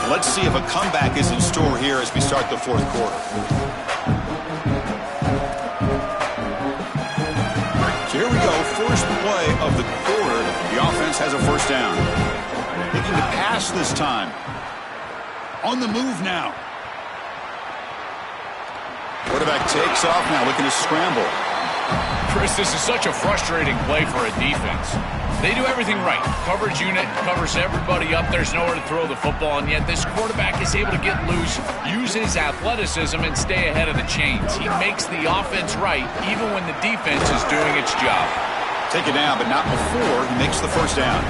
Let's see if a comeback is in store here as we start the fourth quarter. So here we go, first play of the quarter. The offense has a first down. Looking to pass this time. On the move now. Quarterback takes off now, looking to scramble. Chris, this is such a frustrating play for a defense. They do everything right. Coverage unit covers everybody up. There's nowhere to throw the football, and yet this quarterback is able to get loose, use his athleticism, and stay ahead of the chains. He makes the offense right, even when the defense is doing its job. Take it down, but not before he makes the first down.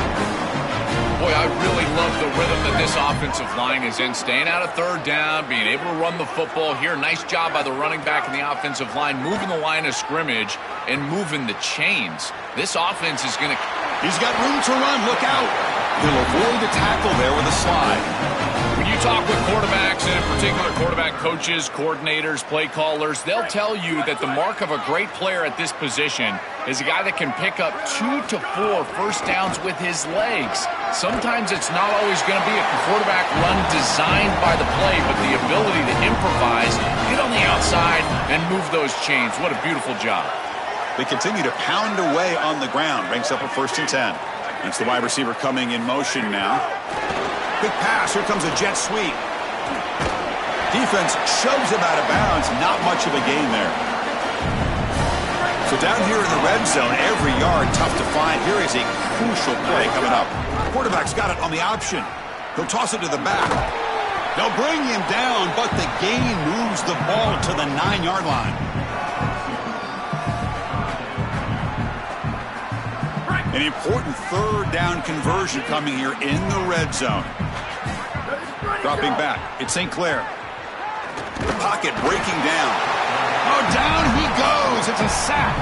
Boy, I really love the rhythm that this offensive line is in. Staying out of third down, being able to run the football here. Nice job by the running back and the offensive line, moving the line of scrimmage and moving the chains. This offense is going to... He's got room to run. Look out. He'll avoid the tackle there with a slide. When you talk with quarterbacks, and in particular quarterback coaches, coordinators, play callers, they'll tell you that the mark of a great player at this position is a guy that can pick up 2 to 4 first downs with his legs. Sometimes it's not always going to be a quarterback run designed by the play, but the ability to improvise, get on the outside, and move those chains. What a beautiful job. They continue to pound away on the ground. Ranks up a first and 10. That's the wide receiver coming in motion now. Big pass. Here comes a jet sweep. Defense shoves him out of bounds. Not much of a gain there. So down here in the red zone, every yard tough to find. Here is a crucial play coming up. Quarterback's got it on the option. He'll toss it to the back. They'll bring him down, but the gain moves the ball to the 9-yard line. An important third down conversion coming here in the red zone. Dropping back. It's St. Clair. Pocket breaking down. Oh, down he goes. It's a sack.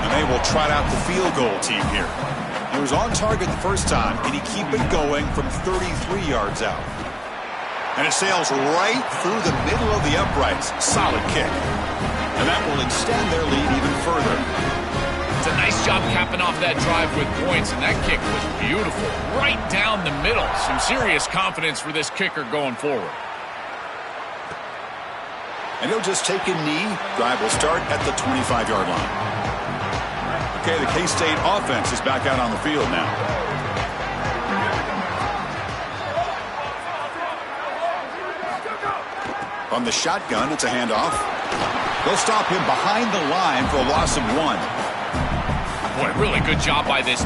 And they will trot out the field goal team here. He was on target the first time. Can he keep it going from 33 yards out? And it sails right through the middle of the uprights. Solid kick. And that will extend their lead even further. It's a nice job capping off that drive with points, and that kick was beautiful. Right down the middle. Some serious confidence for this kicker going forward. And he'll just take a knee. Drive will start at the 25-yard line. Okay, the K-State offense is back out on the field now. From the shotgun, it's a handoff. They'll stop him behind the line for a loss of 1. Boy, really good job by this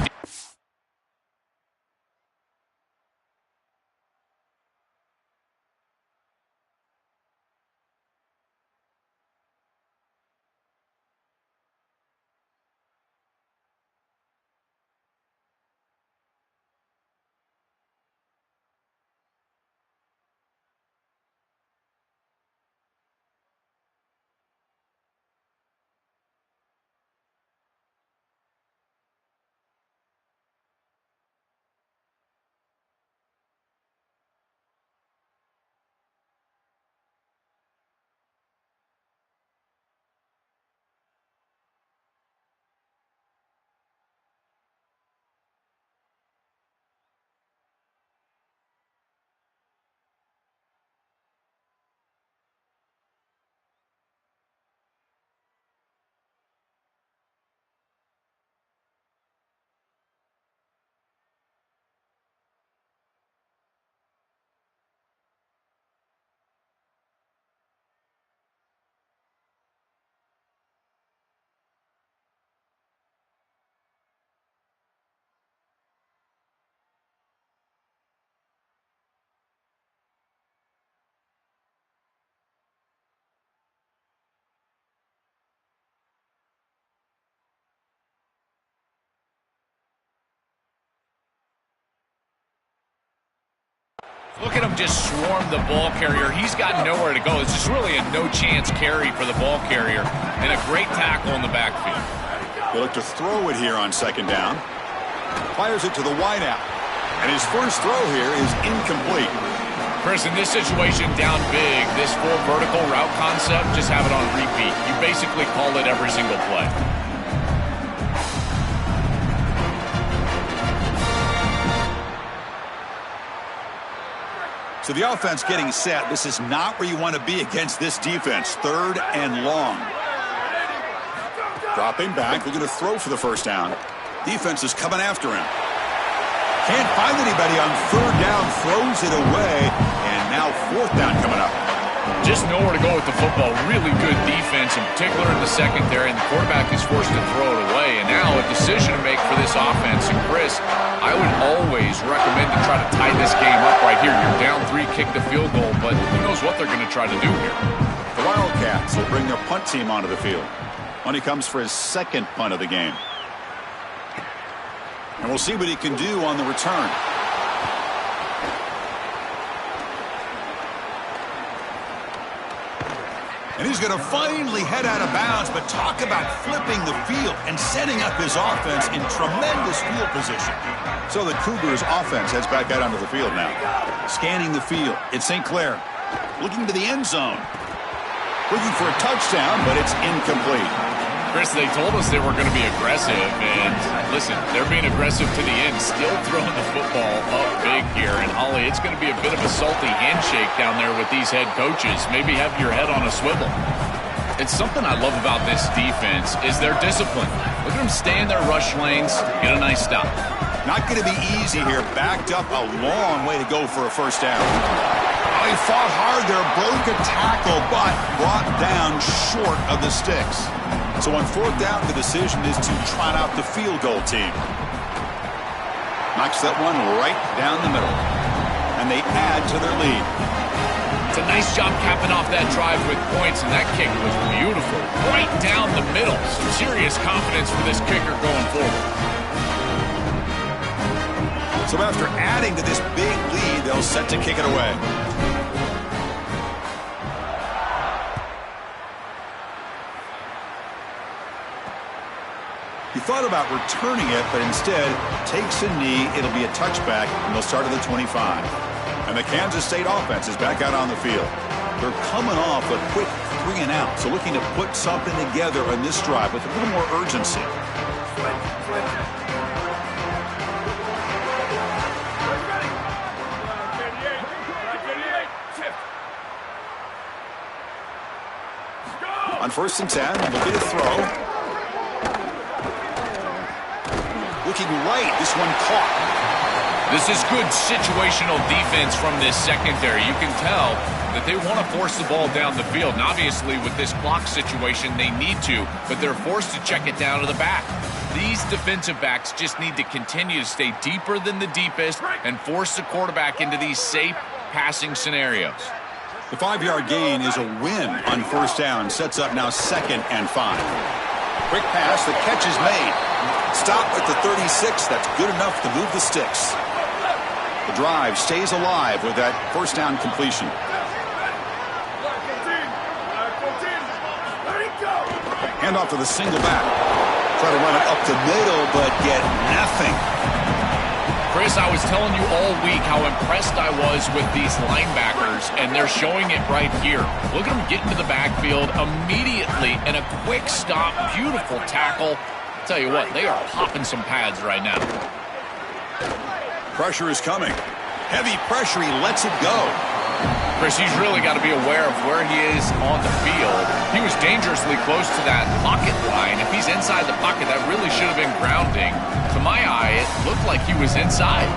Look at him just swarm the ball carrier. He's got nowhere to go. It's just really a no-chance carry for the ball carrier. And a great tackle in the backfield. They look to throw it here on second down. Fires it to the wideout. And his first throw here is incomplete. Chris, in this situation, down big, this full vertical route concept, just have it on repeat. You basically call it every single play. So the offense getting set. This is not where you want to be against this defense. Third and long. Dropping back, looking to throw for the first down. Defense is coming after him. Can't find anybody on third down, throws it away, and now fourth down coming up. Just nowhere to go with the football. Really good defense, in particular in the secondary, and the quarterback is forced to throw it away. And now a decision to make for this offense. And Chris, I would always recommend to try to tie this game up right here. You're down 3, kick the field goal, but who knows what they're going to try to do here. The Wildcats will bring their punt team onto the field. Money comes for his second punt of the game. And we'll see what he can do on the return. And he's going to finally head out of bounds, but talk about flipping the field and setting up his offense in tremendous field position. So the Cougars offense heads back out onto the field now. Scanning the field. It's St. Clair looking to the end zone. Looking for a touchdown, but it's incomplete. Chris, they told us they were going to be aggressive, and listen, they're being aggressive to the end, still throwing the football up big here. And Holly, it's going to be a bit of a salty handshake down there with these head coaches. Maybe have your head on a swivel. It's something I love about this defense is their discipline. Look at them stay in their rush lanes, get a nice stop. Not going to be easy here. Backed up a long way to go for a first down. Oh, he fought hard there, broke a tackle, but brought down short of the sticks. So on fourth down, the decision is to trot out the field goal team. Knocks that one right down the middle. And they add to their lead. It's a nice job capping off that drive with points, and that kick was beautiful. Right down the middle. Some serious confidence for this kicker going forward. So after adding to this big lead, they'll set to kick it away. He thought about returning it, but instead takes a knee. It'll be a touchback, and they'll start at the 25. And the Kansas State offense is back out on the field. They're coming off a quick 3 and out, so looking to put something together on this drive with a little more urgency. On 1st and 10, looking to throw. Looking right, this one caught. This is good situational defense from this secondary. You can tell that they want to force the ball down the field. And obviously, with this clock situation, they need to, but they're forced to check it down to the back. These defensive backs just need to continue to stay deeper than the deepest and force the quarterback into these safe passing scenarios. The 5-yard gain is a win on first down. Sets up now 2nd and 5. Quick pass, the catch is made. Stop at the 36. That's good enough to move the sticks. The drive stays alive with that first down completion. Hand off to the single back. Try to run it up the middle, but get nothing. Chris, I was telling you all week how impressed I was with these linebackers, and they're showing it right here. Look at them get into the backfield immediately, and a quick stop, beautiful tackle. I'll tell you what, they are popping some pads right now. Pressure is coming. Heavy pressure, he lets it go. Chris, he's really got to be aware of where he is on the field. He was dangerously close to that pocket line. If he's inside the pocket, that really should have been grounding. To my eye, it looked like he was inside.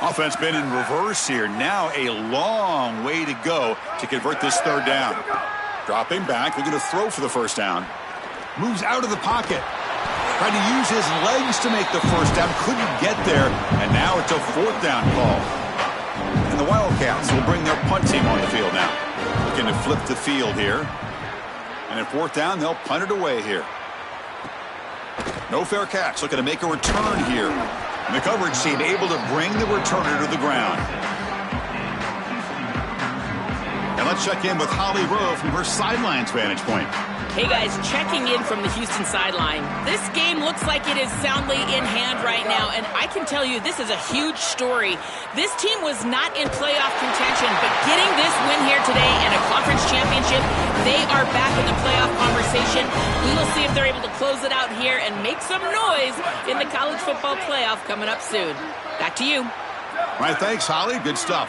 Offense been in reverse here. Now a long way to go to convert this third down. Dropping back, looking to throw for the first down. Moves out of the pocket. Trying to use his legs to make the first down. Couldn't get there. And now it's a fourth down call. And the Wildcats will bring their punt team on the field now. Looking to flip the field here. And at fourth down, they'll punt it away here. No fair catch. Looking to make a return here. And the coverage team able to bring the returner to the ground. And let's check in with Holly Rowe from her sidelines vantage point. Hey guys, checking in from the Houston sideline. This game looks like it is soundly in hand right now, and I can tell you this is a huge story. This team was not in playoff contention, but getting this win here today and a conference championship, they are back in the playoff conversation. We will see if they're able to close it out here and make some noise in the college football playoff coming up soon. Back to you. All right, thanks, Holly. Good stuff.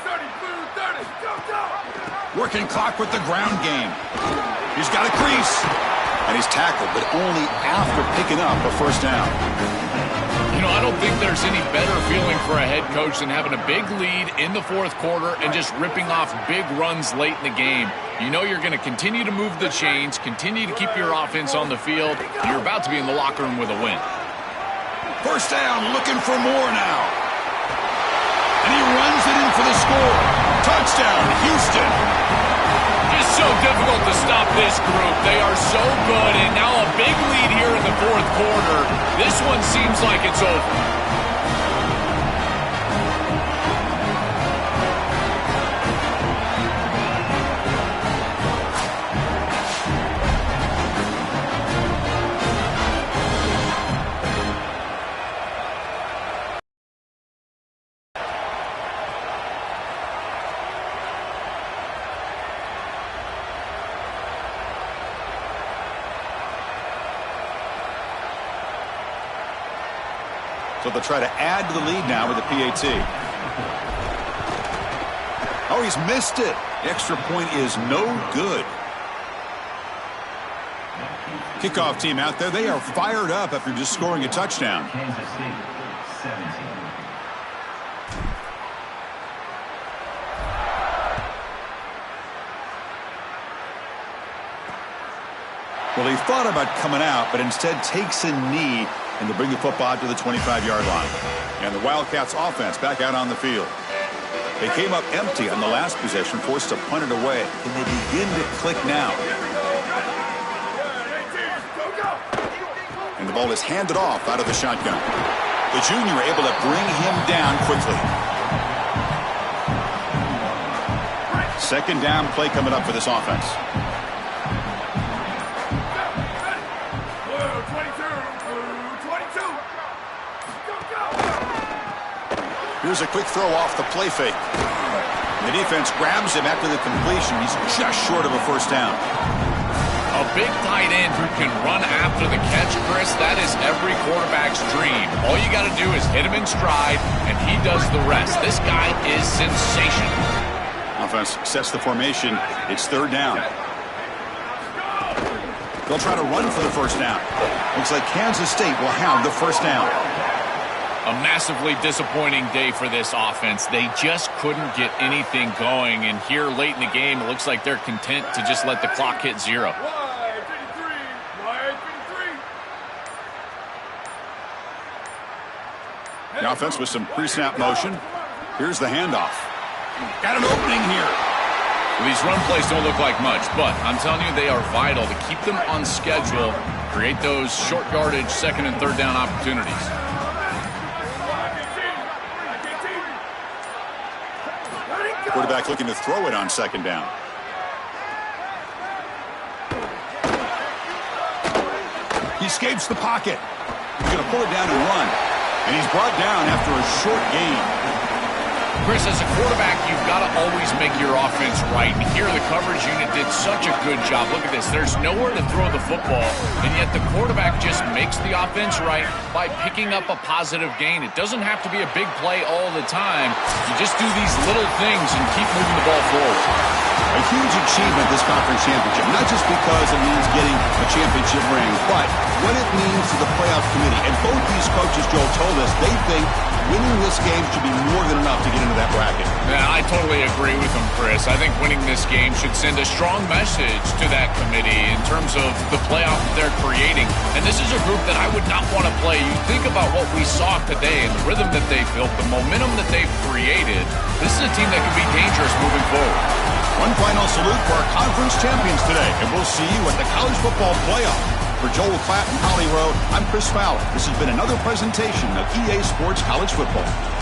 Working clock with the ground game. He's got a crease. And he's tackled, but only after picking up a first down. You know, I don't think there's any better feeling for a head coach than having a big lead in the fourth quarter and just ripping off big runs late in the game. You know you're going to continue to move the chains, continue to keep your offense on the field. You're about to be in the locker room with a win. First down, looking for more now. And he runs it in for the score. Touchdown, Houston. It's so difficult to stop this group. They are so good, and now a big lead here in the fourth quarter. This one seems like it's over. So they'll try to add to the lead now with the PAT. Oh, he's missed it. The extra point is no good. Kickoff team out there. They are fired up after just scoring a touchdown. Well, he thought about coming out, but instead takes a knee and to bring the football to the 25-yard line. And the Wildcats offense back out on the field. They came up empty on the last possession, forced to punt it away. And they begin to click now. And the ball is handed off out of the shotgun. The junior able to bring him down quickly. Second down play coming up for this offense. Here's a quick throw off the play fake. The defense grabs him after the completion. He's just short of a first down. A big tight end who can run after the catch, Chris, that is every quarterback's dream. All you got to do is hit him in stride, and he does the rest. This guy is sensational. Offense sets the formation. It's third down. They'll try to run for the first down. Looks like Kansas State will have the first down. A massively disappointing day for this offense. They just couldn't get anything going. And here late in the game, it looks like they're content to just let the clock hit zero. The offense with some pre-snap motion. Here's the handoff. Got an opening here. Well, these run plays don't look like much, but I'm telling you, they are vital to keep them on schedule, create those short yardage second and third down opportunities. Quarterback looking to throw it on second down. He escapes the pocket. He's going to pull it down and run. And he's brought down after a short gain. Chris, as a quarterback, you've got to always make your offense right. And here the coverage unit did such a good job. Look at this. There's nowhere to throw the football, and yet the quarterback just makes the offense right by picking up a positive gain. It doesn't have to be a big play all the time. You just do these little things and keep moving the ball forward. A huge achievement, this conference championship, not just because it means getting a championship ring, but what it means to the playoff committee. And both these coaches, Joel, told us they think winning this game should be more than enough to get into that bracket. Yeah, I totally agree with them, Chris. I think winning this game should send a strong message to that committee in terms of the playoff that they're creating. And this is a group that I would not want to play. You think about what we saw today and the rhythm that they built, the momentum that they've created. This is a team that can be dangerous moving forward. One final salute for our conference champions today, and we'll see you at the college football playoff. For Joel Klatt and Holly Rowe, I'm Chris Fowler. This has been another presentation of EA Sports College Football.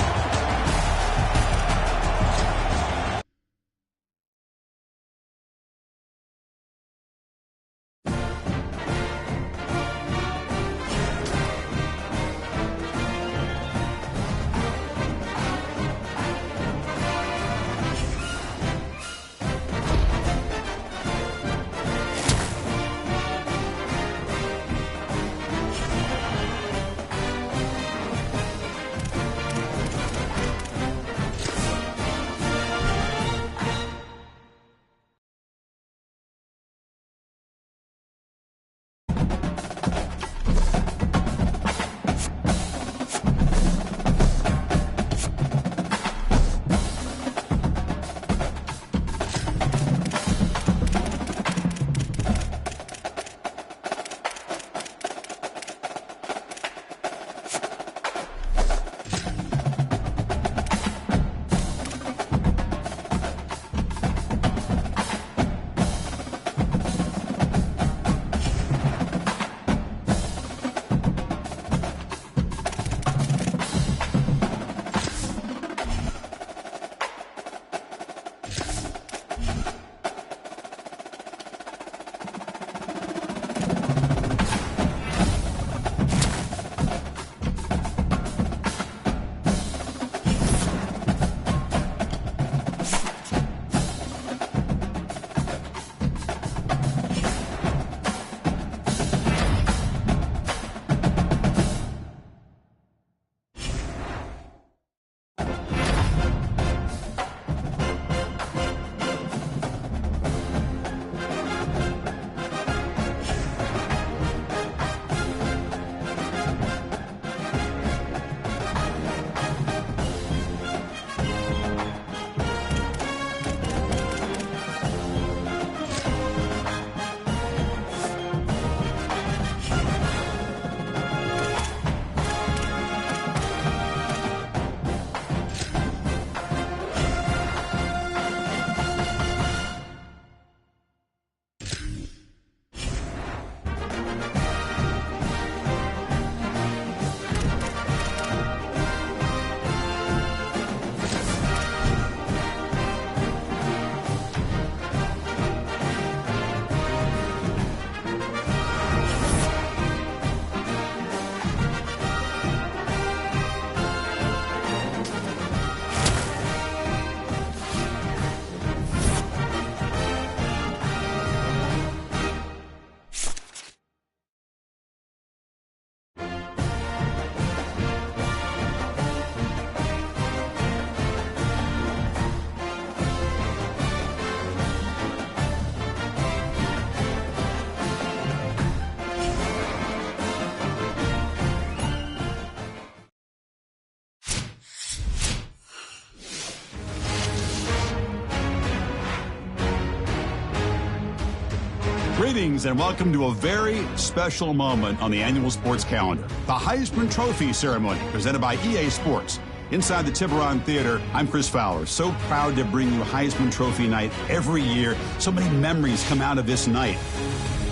Greetings and welcome to a very special moment on the annual sports calendar. The Heisman Trophy ceremony presented by EA Sports. Inside the Tiburon Theater, I'm Chris Fowler. So proud to bring you Heisman Trophy night every year. So many memories come out of this night.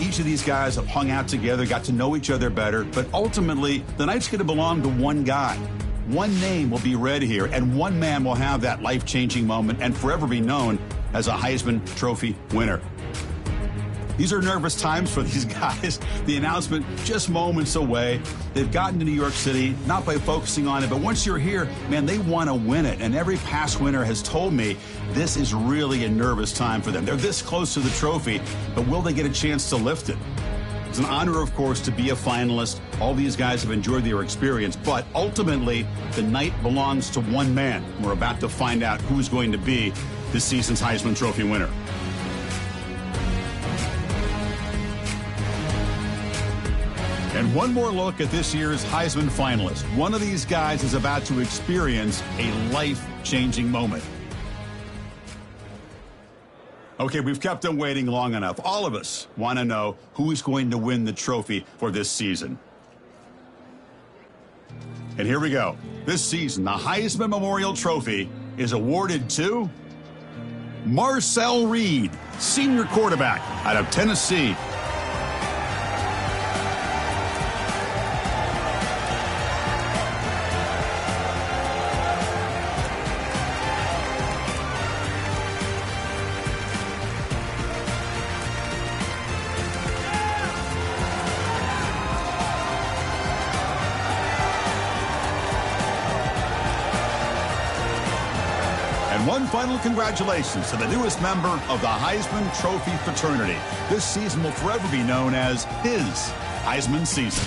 Each of these guys have hung out together, got to know each other better, but ultimately, the night's going to belong to one guy. One name will be read here, and one man will have that life-changing moment and forever be known as a Heisman Trophy winner. These are nervous times for these guys. The announcement just moments away. They've gotten to New York City, not by focusing on it, but once you're here, man, they want to win it. And every past winner has told me this is really a nervous time for them. They're this close to the trophy, but will they get a chance to lift it? It's an honor, of course, to be a finalist. All these guys have enjoyed their experience, but ultimately, the night belongs to one man. We're about to find out who's going to be this season's Heisman Trophy winner. And one more look at this year's Heisman finalist. One of these guys is about to experience a life-changing moment. Okay, we've kept them waiting long enough. All of us want to know who's going to win the trophy for this season. And here we go. This season, the Heisman Memorial Trophy is awarded to Marcel Reed, senior quarterback out of Tennessee. one final congratulations to the newest member of the Heisman Trophy fraternity. This season will forever be known as his Heisman season.